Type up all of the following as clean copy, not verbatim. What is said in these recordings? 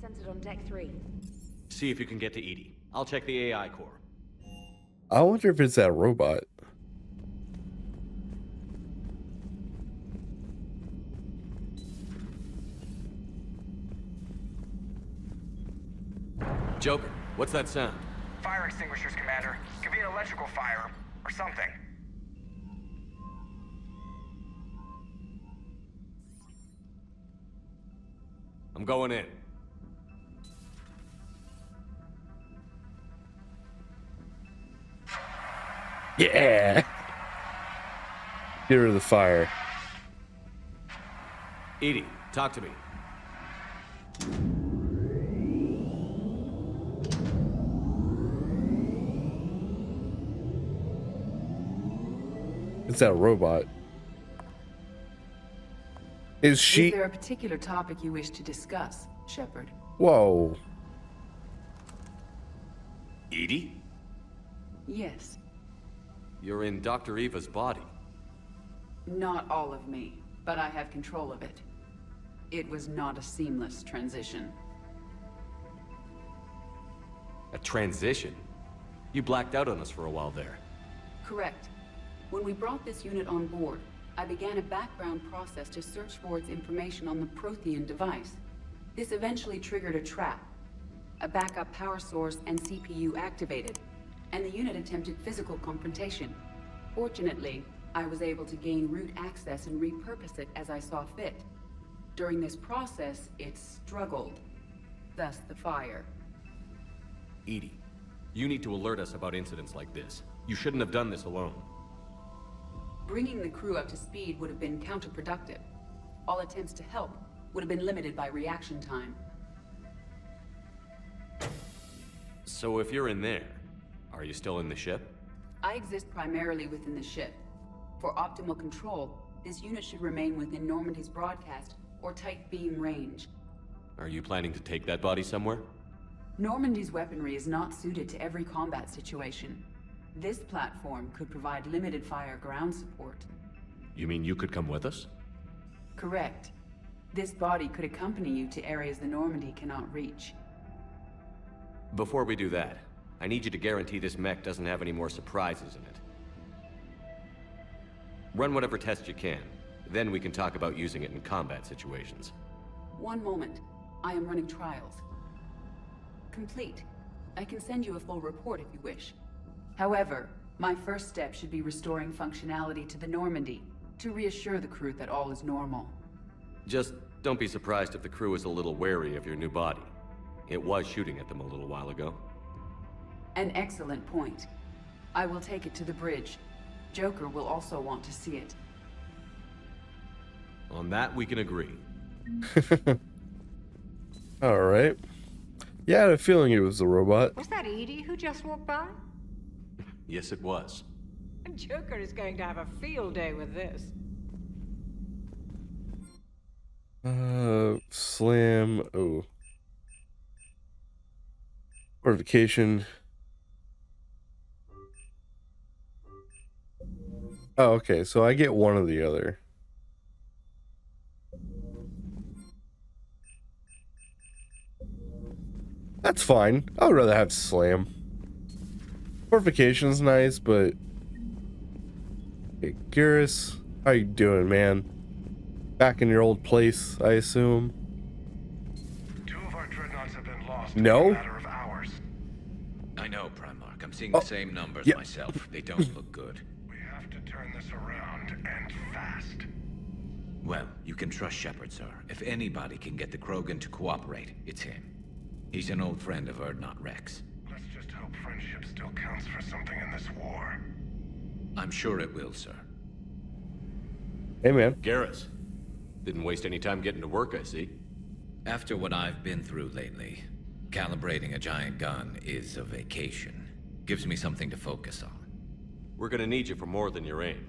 Centered on deck 3. See if you can get to EDI. I'll check the AI core. I wonder if it's that robot. Joker, what's that sound? Fire extinguishers, Commander. Could be an electrical fire, or something. I'm going in. Yeah. Get rid of the fire. EDI, talk to me. It's that robot. Is she? Is there a particular topic you wish to discuss, Shepard? Whoa. EDI? Yes. You're in Dr. Eva's body. Not all of me, but I have control of it. It was not a seamless transition. A transition? You blacked out on us for a while there. Correct. When we brought this unit on board, I began a background process to search for its information on the Prothean device. This eventually triggered a trap. A backup power source and CPU activated, and the unit attempted physical confrontation. Fortunately, I was able to gain root access and repurpose it as I saw fit. During this process, it struggled. Thus the fire. EDI, you need to alert us about incidents like this. You shouldn't have done this alone. Bringing the crew up to speed would have been counterproductive. All attempts to help would have been limited by reaction time. So if you're in there, are you still in the ship? I exist primarily within the ship. For optimal control, this unit should remain within Normandy's broadcast or tight beam range. Are you planning to take that body somewhere? Normandy's weaponry is not suited to every combat situation. This platform could provide limited fire ground support. You mean you could come with us? Correct. This body could accompany you to areas the Normandy cannot reach. Before we do that, I need you to guarantee this mech doesn't have any more surprises in it. Run whatever tests you can. Then we can talk about using it in combat situations. One moment. I am running trials. Complete. I can send you a full report if you wish. However, my first step should be restoring functionality to the Normandy to reassure the crew that all is normal. Just don't be surprised if the crew is a little wary of your new body. It was shooting at them a little while ago. An excellent point. I will take it to the bridge. Joker will also want to see it. On that, we can agree. All right. Yeah, I had a feeling it was the robot. Was that EDI who just walked by? Yes, it was. Joker is going to have a field day with this. Slam. Oh. Fortification. Oh, okay. So I get one or the other. That's fine. I would rather have slam. Fortification's nice, but hey, Garrus, how you doing, man? Back in your old place, I assume. 2 of our dreadnoughts have been lost No? in a matter of hours. I know, Primarch. I'm seeing the same numbers myself. They don't look good. We have to turn this around, and fast. Well, you can trust Shepard, sir. If anybody can get the Krogan to cooperate, it's him. He's an old friend of Urdnot Rex. Let's just hope friendship still counts for something in this war. I'm sure it will, sir. Hey, man. Garrus. Didn't waste any time getting to work, I see. After what I've been through lately, calibrating a giant gun is a vacation. Gives me something to focus on. We're gonna need you for more than your aim.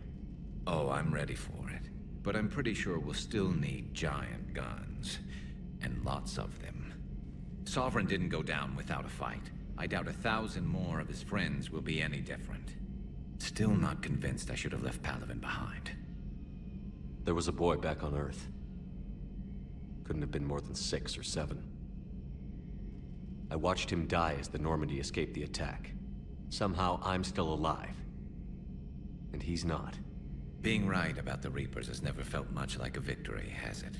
Oh, I'm ready for it. But I'm pretty sure we'll still need giant guns. And lots of them. Sovereign didn't go down without a fight. I doubt 1,000 more of his friends will be any different. Still not convinced I should have left Palaven behind. There was a boy back on Earth. Couldn't have been more than 6 or 7. I watched him die as the Normandy escaped the attack. Somehow, I'm still alive. And he's not. Being right about the Reapers has never felt much like a victory, has it?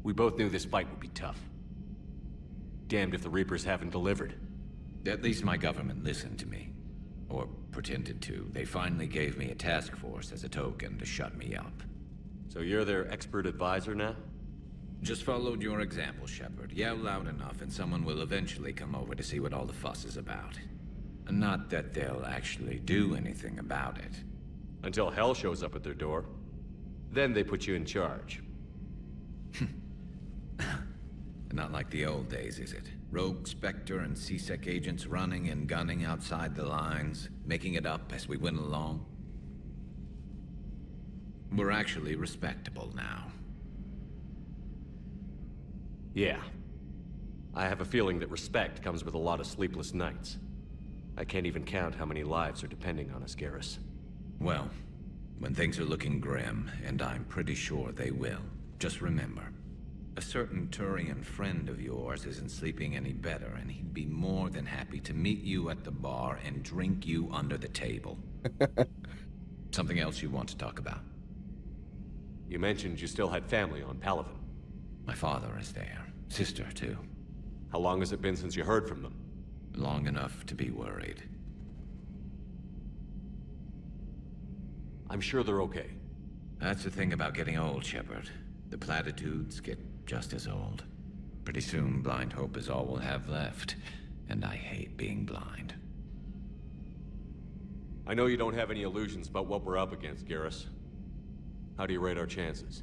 We both knew this fight would be tough. Damned if the Reapers haven't delivered. At least my government listened to me. Or pretended to. They finally gave me a task force as a token to shut me up. So you're their expert advisor now? Just followed your example, Shepard. Yell loud enough and someone will eventually come over to see what all the fuss is about. Not that they'll actually do anything about it. Until hell shows up at their door. Then they put you in charge. Not like the old days, is it? Rogue Spectre and C-Sec agents running and gunning outside the lines, making it up as we went along. We're actually respectable now. Yeah. I have a feeling that respect comes with a lot of sleepless nights. I can't even count how many lives are depending on us, Garrus. Well, when things are looking grim, and I'm pretty sure they will, just remember, a certain Turian friend of yours isn't sleeping any better, and he'd be more than happy to meet you at the bar and drink you under the table. Something else you want to talk about? You mentioned you still had family on Palaven. My father is there. Sister, too. How long has it been since you heard from them? Long enough to be worried. I'm sure they're okay. That's the thing about getting old, Shepard. The platitudes get just as old. Pretty soon, blind hope is all we'll have left. And I hate being blind. I know you don't have any illusions about what we're up against, Garrus. How do you rate our chances?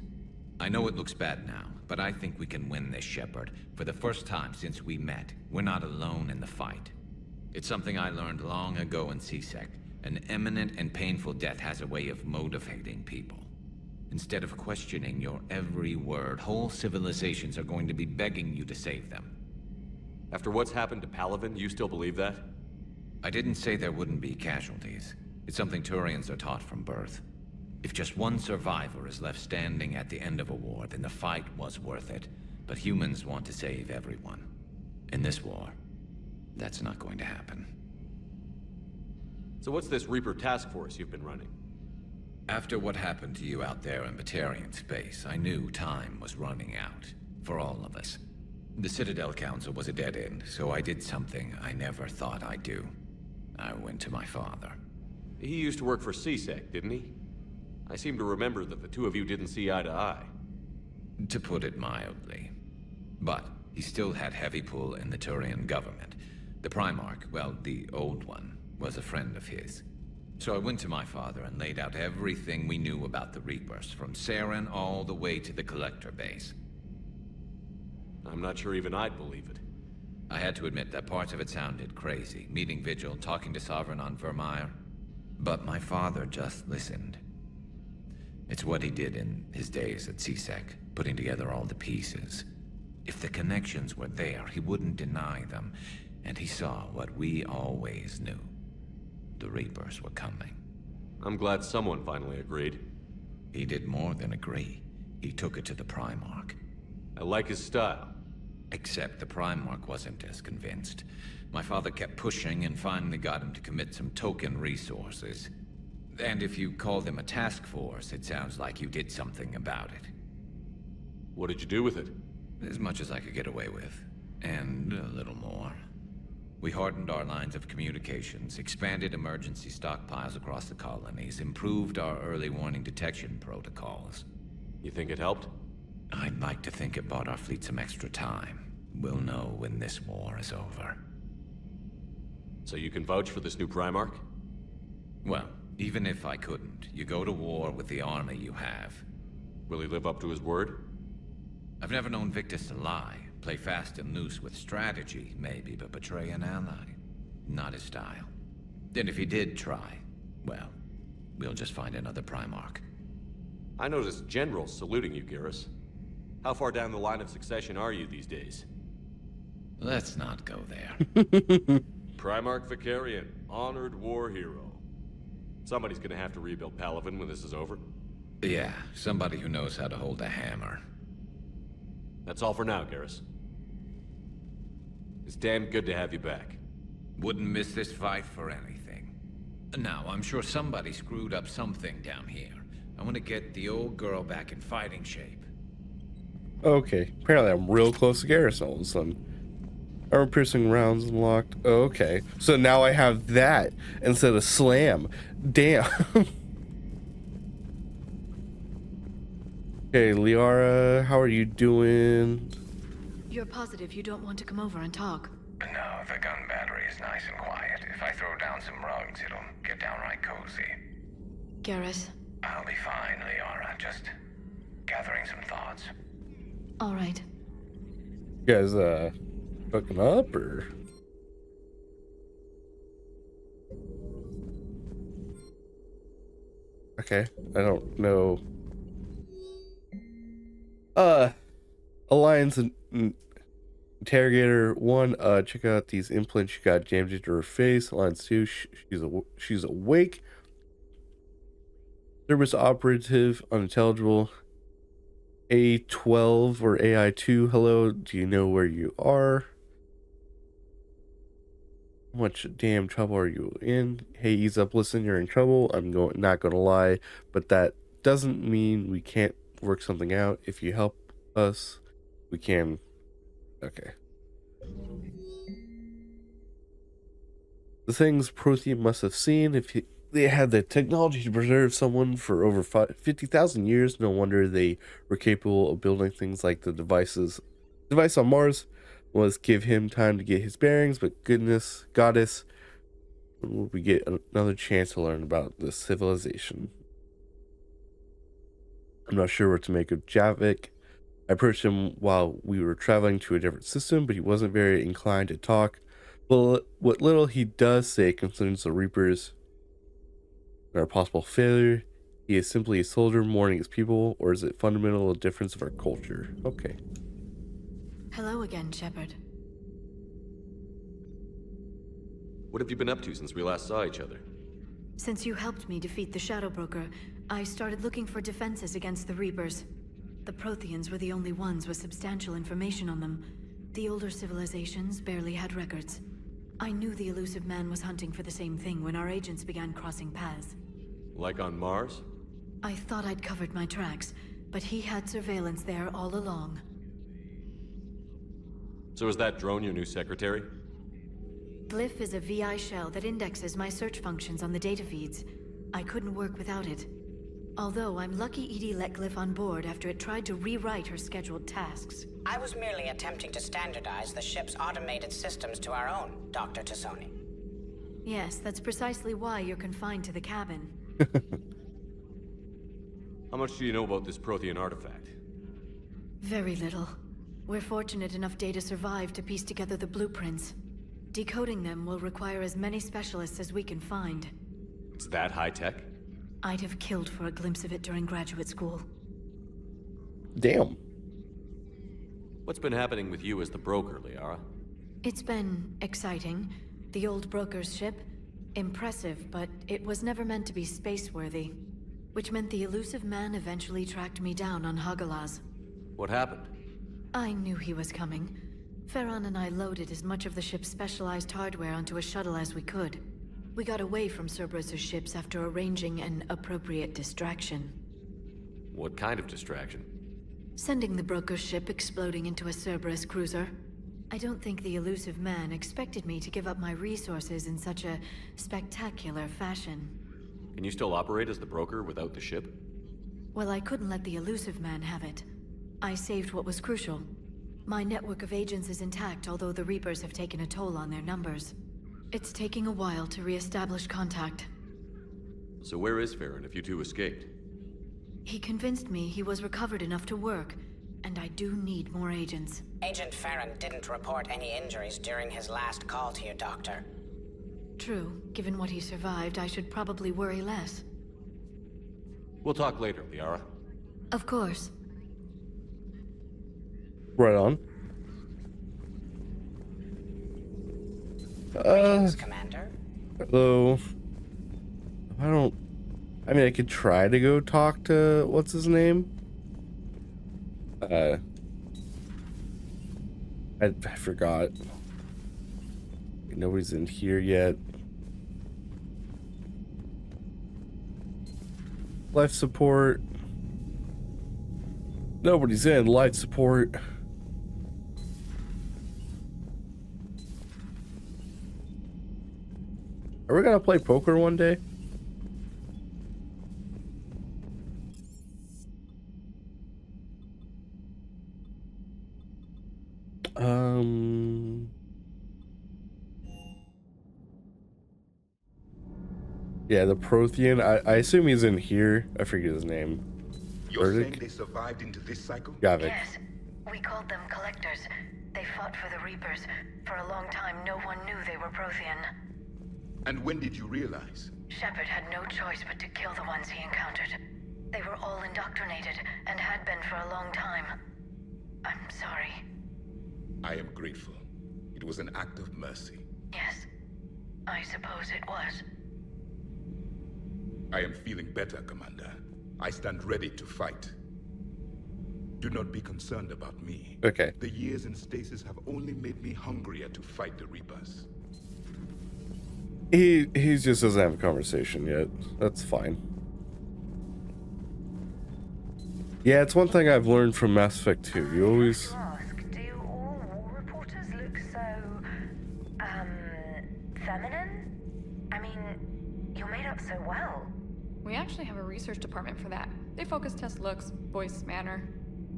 I know it looks bad now, but I think we can win this, Shepard. For the first time since we met, we're not alone in the fight. It's something I learned long ago in C-Sec. An imminent and painful death has a way of motivating people. Instead of questioning your every word, whole civilizations are going to be begging you to save them. After what's happened to Palaven, you still believe that? I didn't say there wouldn't be casualties. It's something Turians are taught from birth. If just one survivor is left standing at the end of a war, then the fight was worth it. But humans want to save everyone. In this war, that's not going to happen. So what's this Reaper task force you've been running? After what happened to you out there in Batarian space, I knew time was running out. For all of us. The Citadel Council was a dead end, so I did something I never thought I'd do. I went to my father. He used to work for C-Sec, didn't he? I seem to remember that the two of you didn't see eye to eye. To put it mildly. But he still had heavy pull in the Turian government. The Primarch, well, the old one, was a friend of his. So I went to my father and laid out everything we knew about the Reapers, from Saren all the way to the Collector base. I'm not sure even I'd believe it. I had to admit that parts of it sounded crazy. Meeting Vigil, talking to Sovereign on Vermeer. But my father just listened. It's what he did in his days at C-Sec, putting together all the pieces. If the connections were there, he wouldn't deny them. And he saw what we always knew. The Reapers were coming. I'm glad someone finally agreed. He did more than agree. He took it to the Primarch. I like his style. Except the Primarch wasn't as convinced. My father kept pushing and finally got him to commit some token resources. And if you call them a task force, it sounds like you did something about it. What did you do with it? As much as I could get away with. And a little more. We hardened our lines of communications, expanded emergency stockpiles across the colonies, improved our early warning detection protocols. You think it helped? I'd like to think it bought our fleet some extra time. We'll know when this war is over. So you can vouch for this new Primarch? Well, even if I couldn't, you go to war with the army you have. Will he live up to his word? I've never known Victus to lie. Play fast and loose with strategy, maybe, but betray an ally. Not his style. And if he did try, well, we'll just find another Primarch. I noticed generals saluting you, Garrus. How far down the line of succession are you these days? Let's not go there. Primarch Vicarian, honored war hero. Somebody's gonna have to rebuild Palaven when this is over. Yeah, somebody who knows how to hold a hammer. That's all for now, Garrus. It's damn good to have you back. Wouldn't miss this fight for anything. Now, I'm sure somebody screwed up something down here. I want to get the old girl back in fighting shape. Okay, apparently I'm real close to Garrison all of a sudden. Armor-piercing rounds unlocked. Oh, okay, so now I have that instead of slam. Damn. Okay, Liara, how are you doing? You're positive you don't want to come over and talk? No, the gun battery is nice and quiet. If I throw down some rugs, it'll get downright cozy. Garrus? I'll be fine, Liara. Just gathering some thoughts. All right. You guys, hooking up, or? Okay, I don't know. Alliance and Interrogator 1, check out these implants she got jammed into her face. Alliance 2, she's awake. Service operative, unintelligible. A12 or AI2, hello, do you know where you are? How much damn trouble are you in? Hey, ease up, listen, you're in trouble. I'm not gonna lie, but that doesn't mean we can't work something out. If you help us, we can. Okay. The things Prothean must have seen, they had the technology to preserve someone for over 50,000 years, no wonder they were capable of building things like the device on Mars was give him time to get his bearings, but goddess, when will we get another chance to learn about this civilization? I'm not sure what to make of Javik. I approached him while we were traveling to a different system, but he wasn't very inclined to talk. Well, what little he does say concerns the Reapers and our possible failure. He is simply a soldier mourning his people, or is it fundamental difference of our culture? Okay. Hello again, Shepard. What have you been up to since we last saw each other? Since you helped me defeat the Shadow Broker, I started looking for defenses against the Reapers. The Protheans were the only ones with substantial information on them. The older civilizations barely had records. I knew the elusive man was hunting for the same thing when our agents began crossing paths. Like on Mars? I thought I'd covered my tracks, but he had surveillance there all along. So is that drone your new secretary? Glyph is a VI shell that indexes my search functions on the data feeds. I couldn't work without it. Although I'm lucky EDI let Glyph on board after it tried to rewrite her scheduled tasks. I was merely attempting to standardize the ship's automated systems to our own, Dr. Tassoni. Yes, that's precisely why you're confined to the cabin. How much do you know about this Prothean artifact? Very little. We're fortunate enough Data survived to piece together the blueprints. Decoding them will require as many specialists as we can find. It's that high-tech? I'd have killed for a glimpse of it during graduate school. Damn. What's been happening with you as the broker, Liara? It's been exciting. The old broker's ship, impressive, but it was never meant to be space-worthy. Which meant the elusive man eventually tracked me down on Hagalaz. What happened? I knew he was coming. Farron and I loaded as much of the ship's specialized hardware onto a shuttle as we could. We got away from Cerberus' ships after arranging an appropriate distraction. What kind of distraction? Sending the broker's ship exploding into a Cerberus cruiser. I don't think the elusive man expected me to give up my resources in such a spectacular fashion. Can you still operate as the broker without the ship? Well, I couldn't let the elusive man have it. I saved what was crucial. My network of agents is intact, although the Reapers have taken a toll on their numbers. It's taking a while to re-establish contact. So where is Farron if you two escaped? He convinced me he was recovered enough to work, and I do need more agents. Agent Farron didn't report any injuries during his last call to you, Doctor. True. Given what he survived, I should probably worry less. We'll talk later, Liara. Of course. Right on. Greetings, Commander. Hello. I mean, I could try to go talk to, what's his name? I forgot. Nobody's in here yet. Life support. Nobody's in life support. Are we gonna play poker one day? Yeah, the Prothean. I assume he's in here. I forget his name. You're Verdict? saying they survived into this cycle? Gavik. Yes, we called them Collectors. They fought for the Reapers. For a long time, no one knew they were Prothean. And when did you realize? Shepard had no choice but to kill the ones he encountered. They were all indoctrinated, and had been for a long time. I'm sorry. I am grateful. It was an act of mercy. Yes, I suppose it was. I am feeling better, Commander. I stand ready to fight. Do not be concerned about me. Okay. The years in stasis have only made me hungrier to fight the Reapers. He just doesn't have a conversation yet. That's fine. Yeah, it's one thing I've learned from Mass Effect 2. You always... Do all war reporters look so... feminine? I mean, you're made up so well. We actually have a research department for that. They focus test looks, voice, manner.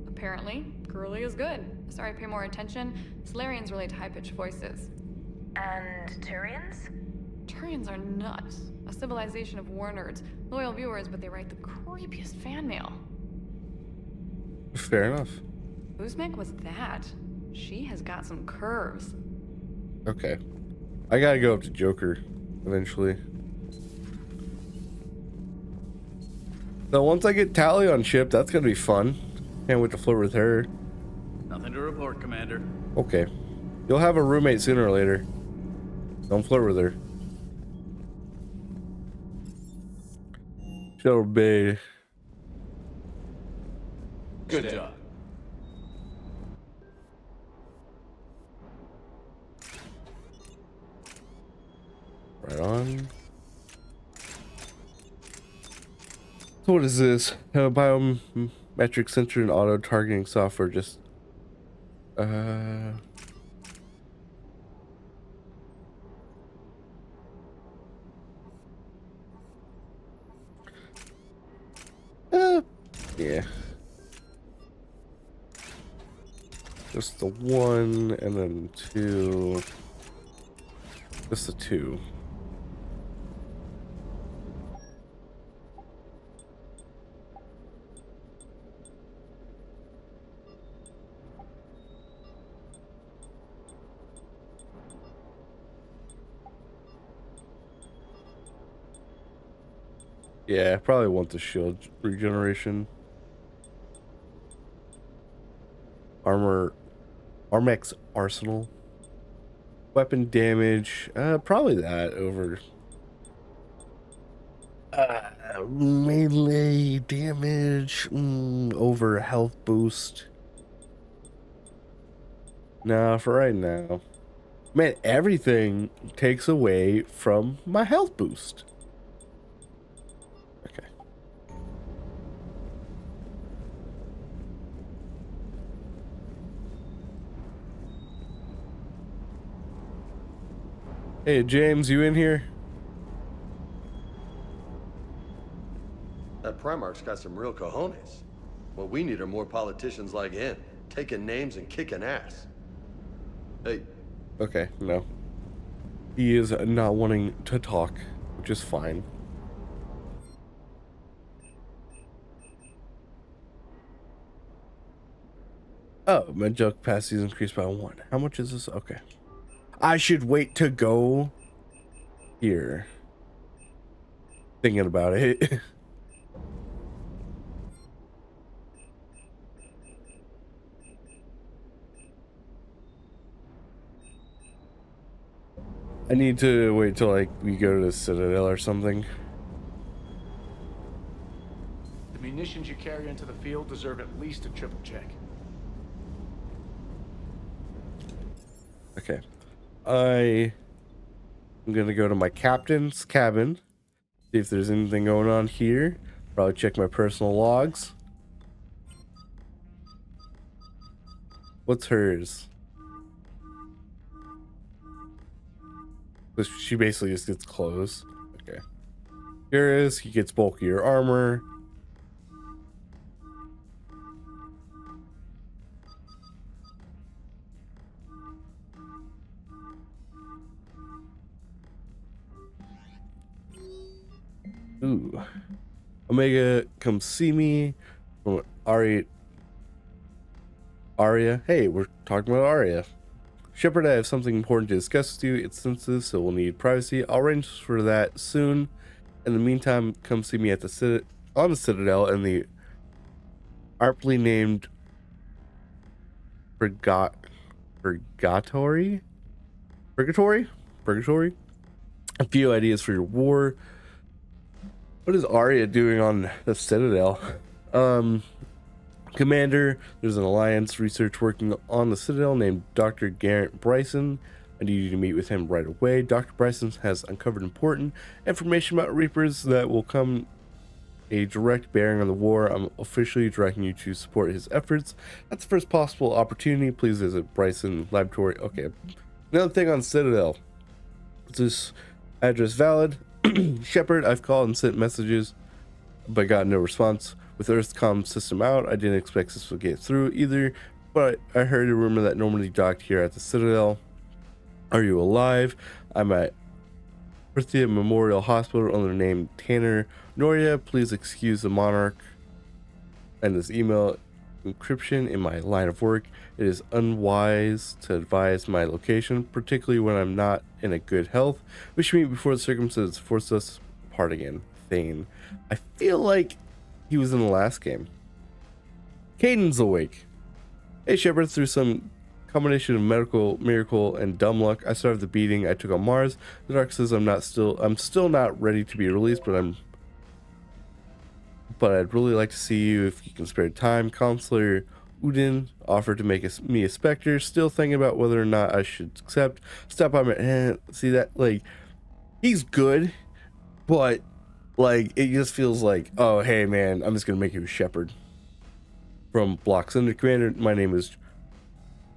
Apparently, girly is good. Sorry, pay more attention. Solarians relate to high-pitched voices. And Turians? Turians are nuts. A civilization of war nerds. Loyal viewers, but they write the creepiest fan mail. Fair enough. Uzmek was that. She has got some curves. Okay. I gotta go up to Joker eventually. So once I get Tally on ship, that's gonna be fun. Can't wait to flirt with her. Nothing to report, Commander. Okay. You'll have a roommate sooner or later. Don't flirt with her. Shuttle Bay. Good job. Right on. So what is this? Biometric sensor and auto targeting software. Just yeah. Just the one and then two. Just the two. Yeah, I probably want the shield regeneration. Armex Arsenal. Weapon damage. Probably that over. Melee damage over health boost. Nah, for right now. Man, everything takes away from my health boost. Okay. Hey, James, you in here? That Primarch's got some real cojones. What we need are more politicians like him, taking names and kicking ass. Hey. Okay, no. He is not wanting to talk, which is fine. Oh, Medjug capacity is increased by 1. How much is this? Okay. I should wait to go here. Thinking about it. I need to wait till like we go to the Citadel or something. The munitions you carry into the field deserve at least a triple check. Okay. I I'm gonna go to my captain's cabin, see if there's anything going on here. Probably check my personal logs. What's hers? She basically just gets clothes. Okay. Here is, he gets bulkier armor. Ooh. Omega, come see me. From Aria. Hey, we're talking about Aria. Shepard, I have something important to discuss with you. It's sensitive, so we'll need privacy. I'll arrange for that soon. In the meantime, come see me at the on the Citadel in the aptly named Purgatory. A few ideas for your war. What is Aria doing on the Citadel? Commander, there's an Alliance research working on the Citadel named Dr. Garrett Bryson. I need you to meet with him right away. Dr. Bryson has uncovered important information about Reapers that will come a direct bearing on the war. I'm officially directing you to support his efforts. At the first possible opportunity, please visit Bryson Laboratory. Okay. Another thing on Citadel. Is this address valid? Shepard, I've called and sent messages, but got no response. With Earth's comm system out, I didn't expect this would get through either, but I heard a rumor that normally docked here at the Citadel. Are you alive? I'm at Prithia Memorial Hospital under the name Tanner Noria. Please excuse the Monarch and this email encryption in my line of work. It is unwise to advise my location, particularly when I'm not in a good health. We should meet before the circumstances force us apart again. Thane. I feel like he was in the last game. Caden's awake. Hey Shepard, through some combination of medical miracle and dumb luck, I survived the beating I took on Mars. The Dark says I'm still not ready to be released, but I'd really like to see you if you can spare time. Counselor Udin offered to make me a Spectre. Still thinking about whether or not I should accept. Stop by my see that, like, he's good, but like it just feels like, oh hey man, I'm just gonna make you a Shepard. From Block Center Commander, my name is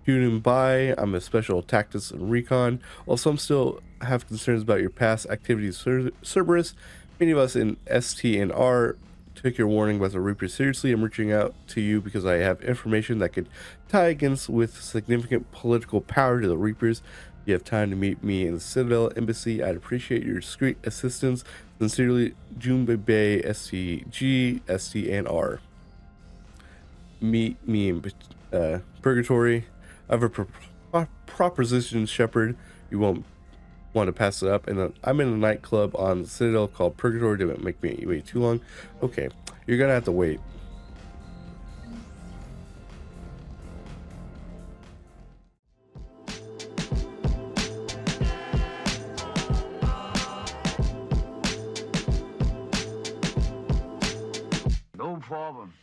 Junin Bai. I'm a special tactics and recon. While some still have concerns about your past activities, Cerberus, many of us in ST and R took your warning about the Reaper seriously. I'm reaching out to you because I have information that could tie against with significant political power to the Reapers. You have time to meet me in the Citadel Embassy. I'd appreciate your discreet assistance. Sincerely, Junbe Bay, SCG, ST and R. Meet me in Purgatory. I have a proposition, Shepard. You won't want to pass it up. And I'm in a nightclub on the Citadel called Purgatory. Don't make me wait too long. Okay, you're gonna have to wait. No problem.